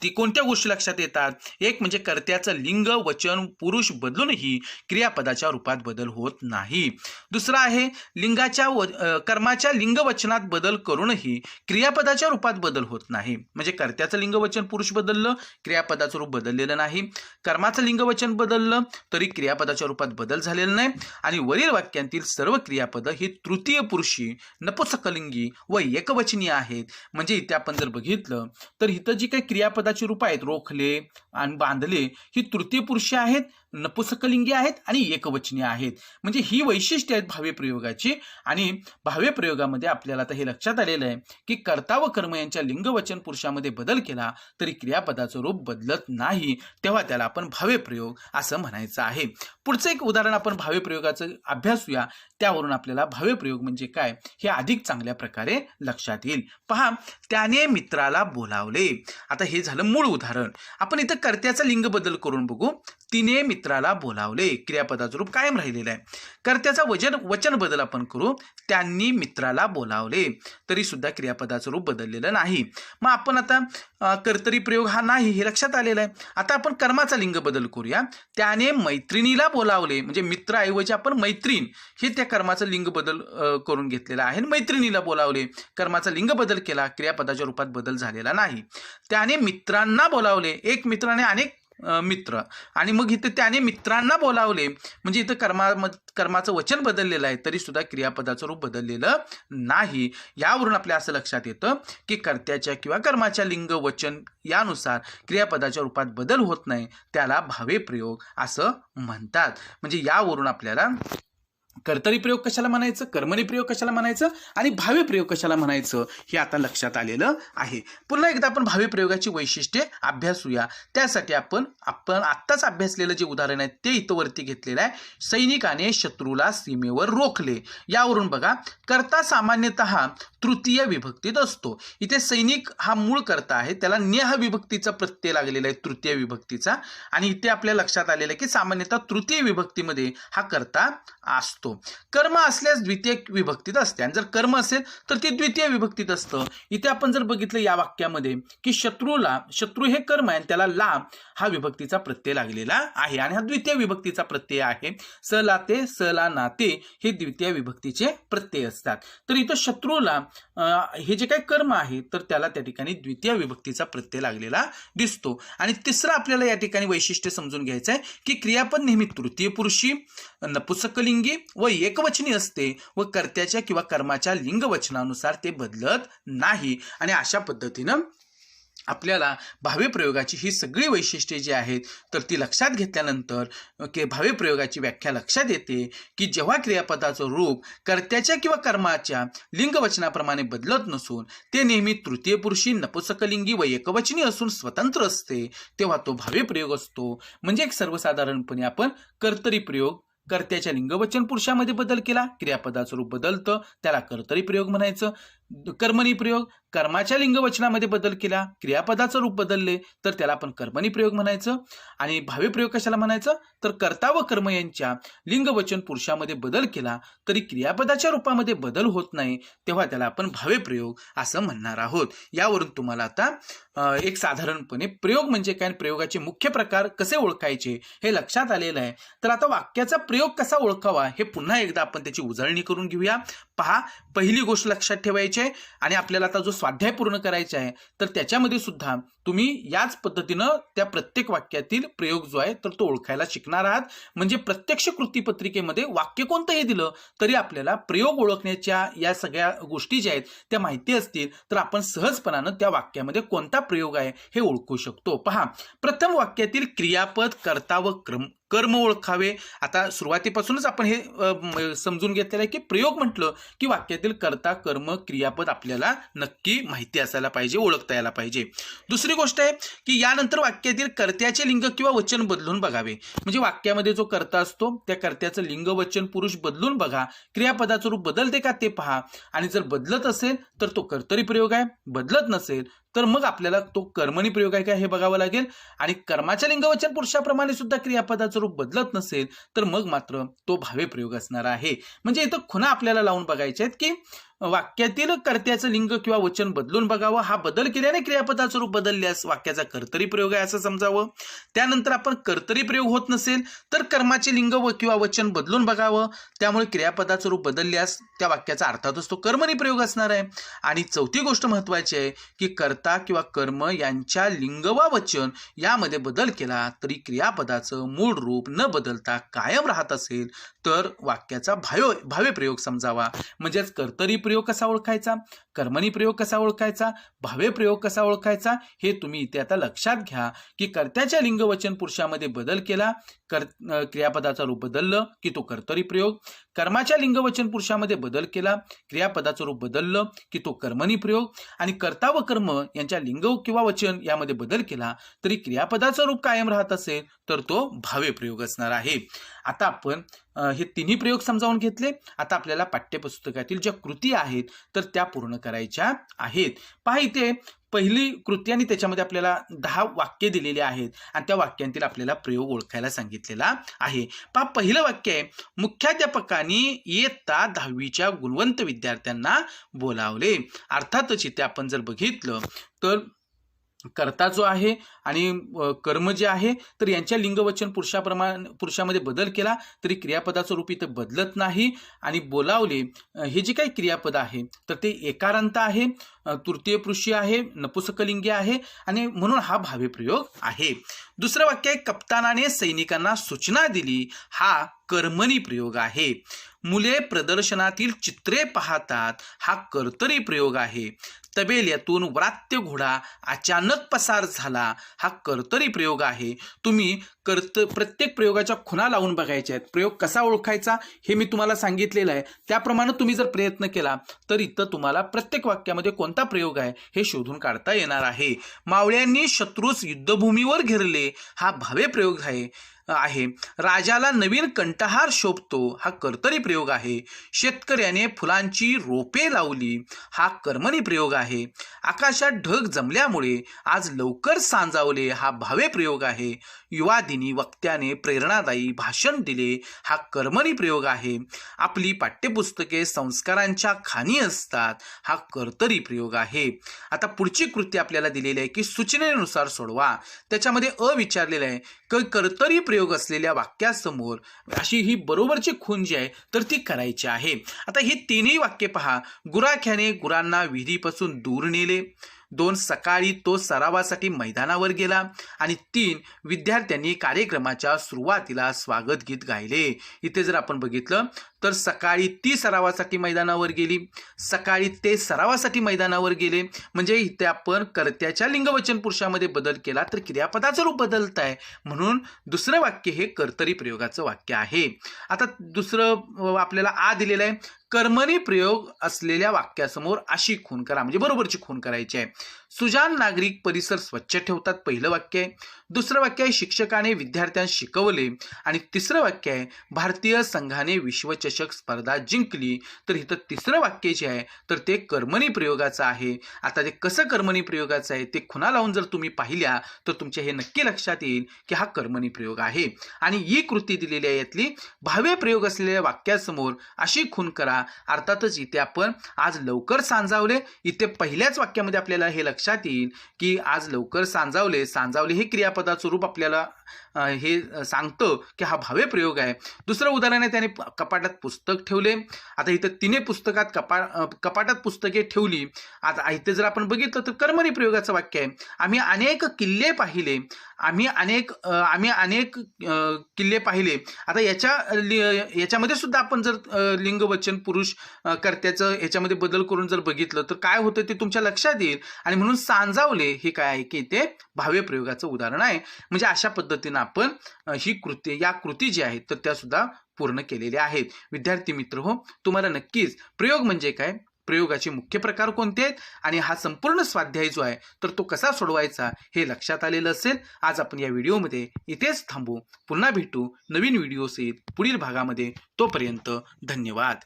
ती कोणत्या गोष्टी लक्षात येतात. एक म्हणजे कर्त्याचं लिंग वचन पुरुष बदलूनही क्रियापदाच्या रूपात बदल होत नाही. दुसरा आहे लिंगाच्या कर्माच्या लिंग वचनात बदल करूनही क्रियापदाच्या रूपात बदल होत नाही. म्हणजे कर्त्याचं लिंग वचन पुरुष बदललं, क्रियापदाचं रूप बदललेलं नाही. कर्माचं लिंग वचन बदललं तरी क्रियापदाच्या रूपात बदल झालेला नाही. आणि वरील वाक्यांतील सर्व क्रियापद ही तृतीय पुरुषी, नपुंसकलिंगी व एकवचनीय आहेत. म्हणजे इथे आपण जर बघितलं तर इथं जी काही क्रियापदाची रूप आहेत रोखले आणि बांधले ही तृतीय पुरुषी आहेत, नपुंसकलिंगी आहेत आणि एकवचनीय आहेत. म्हणजे ही वैशिष्ट्ये आहेत भावी प्रयोगाची. आणि भावी प्रयोगामध्ये आपल्याला आता हे लक्षात आलेलं आहे की कर्ता व कर्म यांच्या लिंगवचन पुरुषामध्ये बदल केला तरी क्रियापदाचं रूप बदलत नाही, तेव्हा त्याला आपण भावी प्रयोग असं म्हणायचं आहे. पुढचं एक उदाहरण आपण भावी प्रयोगाचं अभ्यासूया, त्यावरून आपल्याला भावी प्रयोग म्हणजे काय हे अधिक चांगल्या प्रकारे लक्षात येईल. पहा, त्याने मित्राला बोलावले. आता हे झालं मूळ उदाहरण. आपण इथं कर्त्याचा लिंग बदल करून बघू. तिने मित्राला बोलावले, क्रियापदाचं रूप कायम राहिलेलं आहे. कर्त्याचा वचन बदल आपण करू. त्यांनी मित्राला बोलावले, तरी सुद्धा क्रियापदाचं रूप बदललेलं नाही. मग आपण आता कर्तरी प्रयोग हा नाही हे लक्षात आलेलं आहे. आता आपण कर्माचा लिंग बदल करूया. त्याने मैत्रिणीला बोलावले, म्हणजे मित्राऐवजी आपण मैत्रीण हे त्या कर्माचं लिंग बदल करून घेतलेलं आहे. मैत्रिणीला बोलावले, कर्माचा लिंग बदल केला, क्रियापदाच्या रूपात बदल झालेला नाही. त्याने मित्रांना बोलावले, एक मित्राने अनेक मित्र, आणि मग इथं त्याने मित्रांना बोलावले म्हणजे इथं कर्माचं वचन बदललेलं आहे तरी सुद्धा क्रियापदाचं रूप बदललेलं नाही. यावरून आपल्या असं लक्षात येतं की कर्त्याच्या किंवा कर्माच्या लिंग वचन यानुसार क्रियापदाच्या रूपात बदल होत नाही, त्याला भावी प्रयोग असं म्हणतात. म्हणजे यावरून आपल्याला कर्तरी प्रयोग कशाला म्हणायचं, कर्मणी प्रयोग कशाला म्हणायचं आणि भावी प्रयोग कशाला म्हणायचं हे आता लक्षात आलेलं आहे. पुन्हा एकदा आपण भावी प्रयोगाची वैशिष्ट्ये अभ्यासूया. त्यासाठी आपण आत्ताच अभ्यासलेलं जे उदाहरण आहे ते इथं वरती घेतलेलं आहे. सैनिकाने शत्रूला सीमेवर रोखले. यावरून बघा, कर्ता सामान्यतः तृतीय विभक्तीत असतो. इथे सैनिक हा मूळ कर्ता आहे, त्याला नेह विभक्तीचा प्रत्यय लागलेला आहे तृतीय विभक्तीचा. आणि इथे आपल्या लक्षात आलेलं आहे की सामान्यतः तृतीय विभक्तीमध्ये हा कर्ता असतो. कर्म असल्यास द्वितीय विभक्तीत असते आणि जर कर्म असेल तर ते द्वितीय विभक्तीत असतं. इथे आपण जर बघितलं या वाक्यामध्ये की शत्रू हे कर्म आहे, त्याला ला हा विभक्तीचा प्रत्यय लागलेला आहे आणि हा द्वितीय विभक्तीचा प्रत्यय आहे. स लाते, स ला नाते हे द्वितीय विभक्तीचे प्रत्यय असतात. तर इथं शत्रूला हे जे काही कर्म आहे तर त्याला त्या ठिकाणी द्वितीय विभक्तीचा प्रत्यय लागलेला दिसतो. आणि तिसरं आपल्याला या ठिकाणी वैशिष्ट्य समजून घ्यायचं आहे की क्रियापद नेहमी तृतीय पुरुषी, नपुंसकलिंगी व एकवचनी असते व कर्त्याच्या किंवा कर्माच्या लिंगवचनानुसार ते बदलत नाही. आणि अशा पद्धतीनं आपल्याला भावी प्रयोगाची ही सगळी वैशिष्ट्ये जी आहेत तर ती लक्षात घेतल्यानंतर भावी प्रयोगाची व्याख्या लक्षात येते की जेव्हा क्रियापदाचं रूप कर्त्याच्या किंवा कर्माच्या लिंगवचनाप्रमाणे बदलत नसून ते नेहमी तृतीय पुरुषी, नपुंसकलिंगी व एकवचनी असून स्वतंत्र असते तेव्हा तो भावी प्रयोग असतो. म्हणजे एक सर्वसाधारणपणे आपण कर्तरी प्रयोग, कर्त्याच्या लिंगवचन पुरुषामध्ये बदल केला, क्रियापदाचं रूप बदलतं, त्याला कर्तरी प्रयोग म्हणायचं. कर्मणी प्रयोग, कर्माच्या लिंगवचनामध्ये बदल केला, क्रियापदाचं रूप बदलले तर त्याला आपण कर्मणी प्रयोग म्हणायचं. आणि भावे प्रयोग कशाला म्हणायचं, तर कर्ता व कर्म यांच्या लिंगवचन पुरुषामध्ये बदल केला तरी क्रियापदाच्या रूपामध्ये बदल होत नाही तेव्हा त्याला आपण भावे प्रयोग असं म्हणणार आहोत. यावरून तुम्हाला आता एक साधारणपणे प्रयोग म्हणजे काय, प्रयोगाचे मुख्य प्रकार कसे ओळखायचे हे लक्षात आलेलं आहे. तर आता वाक्याचा प्रयोग कसा ओळखावा हे पुन्हा एकदा आपण त्याची उजळणी करून घेऊया. पहा, पहिली गोष्ट लक्षात ठेवायची आहे आणि आपल्याला आता जो स्वाध्याय पूर्ण करायचा आहे तर त्याच्यामध्ये सुद्धा तुम्ही याच पद्धतीनं त्या प्रत्येक वाक्यातील प्रयोग जो आहे तर तो ओळखायला शिकणार आहात. म्हणजे प्रत्यक्ष कृतीपत्रिकेमध्ये वाक्य कोणतंही दिलं तरी आपल्याला प्रयोग ओळखण्याच्या या सगळ्या गोष्टी ज्या आहेत त्या माहिती असतील तर आपण सहजपणानं त्या वाक्यामध्ये कोणता प्रयोग आहे हे ओळखू शकतो. पहा, प्रथम वाक्यातील क्रियापद, कर्ता व कर्म ओळखावे. आता सुरुवातीपासूनच आपण हे समजून घेतलेलं आहे की प्रयोग म्हटलं की वाक्यातील कर्ता, कर्म, क्रियापद आपल्याला नक्की माहिती असायला पाहिजे, ओळखता यायला पाहिजे. दुसरी गोष्ट आहे की यानंतर वाक्यातील कर्त्याचे लिंग किंवा वचन बदलून बघावे. म्हणजे वाक्यामध्ये जो कर्ता असतो त्या कर्त्याचं लिंग, वचन, पुरुष बदलून बघा. क्रियापदाचं रूप बदलते का ते पहा आणि जर बदलत असेल तर तो कर्तरी प्रयोग आहे, बदलत नसेल तर मग आपल्याला तो कर्मणी प्रयोग आहे का हे बघावं लागेल. आणि कर्माच्या लिंगवचन पुरुषाप्रमाणे सुद्धा क्रियापदाचं रूप बदलत नसेल तर मग मात्र तो भावे प्रयोग असणार आहे. म्हणजे इथं खुणा आपल्याला लावून बघायचे आहेत की वाक्यातील कर्त्याचं लिंग किंवा वचन बदलून बघावं. हा बदल केल्याने क्रियापदाचं रूप बदलल्यास वाक्याचा कर्तरी प्रयोग आहे असं समजावं. त्यानंतर आपण कर्तरी प्रयोग होत नसेल तर कर्माचे लिंग किंवा वचन बदलून बघावं. त्यामुळे क्रियापदाचं रूप बदलल्यास त्या वाक्याचा अर्थातच तो कर्मणी प्रयोग असणार आहे. आणि चौथी गोष्ट महत्वाची आहे की कर्ता किंवा कर्म यांच्या लिंग वा वचन यामध्ये बदल केला तरी क्रियापदाचं मूळ रूप न बदलता कायम राहत असेल तर वाक्याचा भावे प्रयोग समजावा. म्हणजेच कर्तरी प्रयोग कसा ओळखायचा, कर्मणी प्रयोग कसा ओळखायचा, भावे प्रयोग कसा ओळखायचा हे तुम्ही इथे आता लक्षात घ्या की कर्त्याच्या लिंग, वचन, पुरुषामध्ये बदल केला, क्रियापदाचं रूप बदललं की तो कर्तरी प्रयोग. कर्माच्या लिंग, वचन, पुरुषामध्ये बदल केला, क्रियापदाचं रूप बदललं की तो कर्मणी प्रयोग. आणि कर्ता व कर्म यांच्या लिंग किंवा वचन यामध्ये बदल केला तरी क्रियापदाचं रूप कायम राहत असेल तर तो भावे प्रयोग असणार आहे. आता आपण हे तिन्ही प्रयोग समजावून घेतले. आता आपल्याला पाठ्यपुस्तकातील ज्या कृती आहेत तर त्या पूर्ण करायच्या आहेत. पहा, इथे पहिली कृती आणि त्याच्यामध्ये आपल्याला 10 वाक्य दिलेली आहेत आणि त्या वाक्यांतील आपल्याला प्रयोग ओळखायला सांगितलेला आहे. पहा, पहिलं वाक्य आहे, मुख्याध्यापकांनी इयत्ता 10वीच्या गुणवंत विद्यार्थ्यांना बोलावले. अर्थातच इथे आपण जर बघितलं तर कर्ता जो आहे आणि कर्म जे आहे तर यांच्या लिंगवचन पुरुषामध्ये बदल केला तरी क्रियापदाचं रूप इथं बदलत नाही. आणि बोलावले हे जे काही क्रियापद आहे तर ते एकारांत आहे, तृतीय पुरुषी आहे, नपुंसकलिंगी आहे आणि म्हणून हा भावे प्रयोग आहे. दुसरं वाक्य आहे, कप्तानाने सैनिकांना सूचना दिली. हा कर्मणी प्रयोग आहे. मुले प्रदर्शनातील चित्रे पाहतात. हा कर्तरी प्रयोग आहे. तबेल्यातून व्रात्य घोडा अचानक पसार झाला. हा कर्तरी प्रयोग आहे. तुम्ही प्रत्येक प्रयोगाच्या खुणा लावून बघायच्या आहेत. प्रयोग कसा ओळखायचा हे मी तुम्हाला सांगितलेलं आहे. त्याप्रमाणे तुम्ही जर प्रयत्न केला तर इथं तुम्हाला प्रत्येक वाक्यामध्ये कोणता प्रयोग आहे हे शोधून काढता येणार आहे. मावळ्यांनी शत्रूस युद्धभूमीवर घेरले. हा भावे प्रयोग आहे. राजाला नवीन कंठहार शोभतो. हा कर्तरी प्रयोग आहे. शेतकऱ्याने फुलांची रोपे लावली. हा कर्मणी प्रयोग आहे. आकाशात ढग जमल्यामुळे आज लवकर सांजावले. हा भावे प्रयोग आहे. युवा दिनी वक्त्याने प्रेरणादायी भाषण दिले. हा कर्मणी प्रयोग आहे. आपली पाठ्यपुस्तके संस्कारांच्या खाणी असतात. हा कर्तरी प्रयोग आहे. आता पुढची कृती आपल्याला दिलेली आहे की सूचनेनुसार सोडवा. त्याच्यामध्ये विचारलेलं आहे की कर्तरी प्रयोग असलेल्या वाक्यासमोर अशी ही बरोबरची खूण जी आहे तर ती करायची आहे. आता ही तिन्ही वाक्ये पहा. गुराख्याने गुरांना विहिरीपासून दूर नेले. 2 सकाळी तो सरावासाठी मैदानावर गेला. आणि 3 विद्यार्थ्यांनी कार्यक्रमाच्या सुरुवातीला स्वागत गीत गायले. इथे जर आपण बघितलं तर सकाळी ती सरावासाठी मैदानावर गेली, सकाळी ते सरावासाठी मैदानावर गेले. म्हणजे इथे आपण कर्त्याच्या लिंगवचन पुरुषामध्ये बदल केला तर क्रियापदाचं रूप बदलत आहे म्हणून दुसरं वाक्य हे कर्तरी प्रयोगाचं वाक्य आहे. आता दुसरं आपल्याला दिलेलं आहे, कर्मणी प्रयोग असलेल्या वाक्यासमोर अशी खूण करा. म्हणजे बरोबरची खूण करायची आहे. सुजाण नागरिक परिसर स्वच्छ ठेवतात. पहिलं वाक्य आहे. दुसरं वाक्य आहे, शिक्षकाने विद्यार्थ्यांना शिकवले. आणि तिसरं वाक्य आहे, भारतीय संघाने विश्वचषक विश्वचषक स्पर्धा जिंकली. तर इथं तिसरं वाक्य जे आहे तर ते कर्मणी प्रयोगाचं आहे. आता ते कसं कर्मणी प्रयोगाचं आहे ते खुणा लावून जर तुम्ही पाहिल्या तर तुमच्या हे नक्की लक्षात येईल की हा कर्मणी प्रयोग आहे. आणि ही कृती दिलेली आहे, यातली भावे प्रयोग असलेल्या वाक्यासमोर अशी खूण करा. अर्थातच इथे आपण आज लवकर सांजावले, इथे पहिल्याच वाक्यामध्ये आपल्याला हे लक्षात येईल की आज लवकर सांजावले. सांजावले हे क्रियापदाचं रूप आपल्याला हे सांगतं की हा भावे प्रयोग आहे. दुसरं उदाहरण आहे, त्याने कपाटात पुस्तक ठेवले. आता इथं तिने पुस्तकात कपाटात पुस्तके ठेवली. आता इथे जर आपण बघितलं तर कर्मणी प्रयोगाचं वाक्य आहे. आम्ही अनेक किल्ले पाहिले. आम्ही अनेक किल्ले पाहिले. आता याच्यामध्ये सुद्धा आपण जर लिंग वचन पुरुष कर्त्याचं याच्यामध्ये बदल करून जर बघितलं तर काय होतं ते तुमच्या लक्षात येईल. आणि म्हणून सांजावले हे काय आहे की ते भावे प्रयोगाचं उदाहरण आहे. म्हणजे अशा पद्धतीनं आपण या कृती जी आहेत तर त्या सुद्धा पूर्ण केलेल्या आहेत. विद्यार्थी मित्र हो, तुम्हाला नक्कीच प्रयोग म्हणजे काय, प्रयोगाचे मुख्य प्रकार कोणते आहेत आणि हा संपूर्ण स्वाध्याय जो आहे तर तो कसा सोडवायचा हे लक्षात आलेलं असेल. आज आपण या व्हिडिओमध्ये इथेच थांबू. पुन्हा भेटू नवीन व्हिडिओ सहित पुढील भागामध्ये. तोपर्यंत धन्यवाद.